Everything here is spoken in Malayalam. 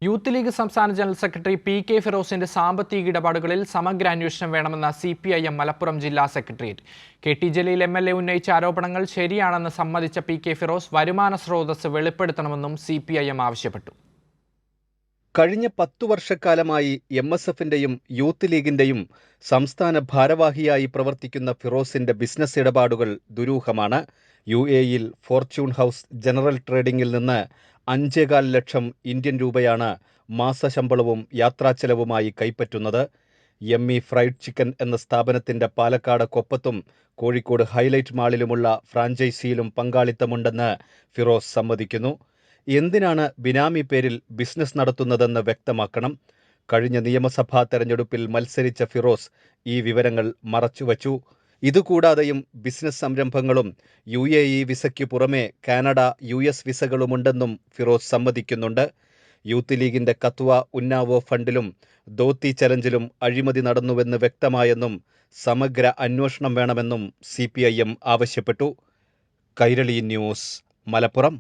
യൂത്ത് ലീഗ് സംസ്ഥാന ജനറൽ സെക്രട്ടറി പി.കെ. ഫിറോസിന്റെ സാമ്പത്തിക ഇടപാടുകളിൽ സമഗ്ര അന്വേഷണം വേണമെന്ന CPIM മലപ്പുറം ജില്ലാ സെക്രട്ടേറിയറ്റ്. കെ.ടി. ജലീൽ MLA ഉന്നയിച്ച ആരോപണങ്ങൾ ശരിയാണെന്ന് സമ്മതിച്ച പി.കെ. ഫിറോസ് വരുമാന സ്രോതസ് വെളിപ്പെടുത്തണമെന്നും CPIM ആവശ്യപ്പെട്ടു. കഴിഞ്ഞ 10 വർഷക്കാലമായി MSFന്റെയും യൂത്ത് ലീഗിന്റെയും സംസ്ഥാന ഭാരവാഹിയായി പ്രവർത്തിക്കുന്ന ഫിറോസിന്റെ ബിസിനസ് ഇടപാടുകൾ ദുരൂഹമാണ്. UAEയിൽ ഫോർച്യൂൺ ഹൗസ് ജനറൽ ട്രേഡിംഗിൽ നിന്ന് 5.25 ലക്ഷം ഇന്ത്യൻ രൂപയാണ് മാസശമ്പളവും യാത്രാച്ചെലവുമായി കൈപ്പറ്റുന്നത്. യമ്മി ഫ്രൈഡ് ചിക്കൻ എന്ന സ്ഥാപനത്തിന്റെ പാലക്കാട് കൊപ്പത്തും കോഴിക്കോട് ഹൈലൈറ്റ് മാളിലുമുള്ള ഫ്രാഞ്ചൈസിയിലും പങ്കാളിത്തമുണ്ടെന്ന് ഫിറോസ് സമ്മതിക്കുന്നു. എന്തിനാണ് ബിനാമി പേരിൽ ബിസിനസ് നടത്തുന്നതെന്ന് വ്യക്തമാക്കണം. കഴിഞ്ഞ നിയമസഭാ തെരഞ്ഞെടുപ്പിൽ മത്സരിച്ച ഫിറോസ് ഈ വിവരങ്ങൾ മറച്ചുവച്ചു. ഇതുകൂടാതെയും ബിസിനസ് സംരംഭങ്ങളും UAE വിസയ്ക്കു പുറമെ കാനഡ, US വിസകളുമുണ്ടെന്നും ഫിറോസ് സമ്മതിക്കുന്നുണ്ട്. യൂത്ത് ലീഗിന്റെ കത്വ ഉന്നാവോ ഫണ്ടിലും ധോത്തി ചലഞ്ചിലും അഴിമതി നടന്നുവെന്ന് വ്യക്തമായെന്നും സമഗ്ര അന്വേഷണം വേണമെന്നും CPIM ആവശ്യപ്പെട്ടു. കൈരളി ന്യൂസ്, മലപ്പുറം.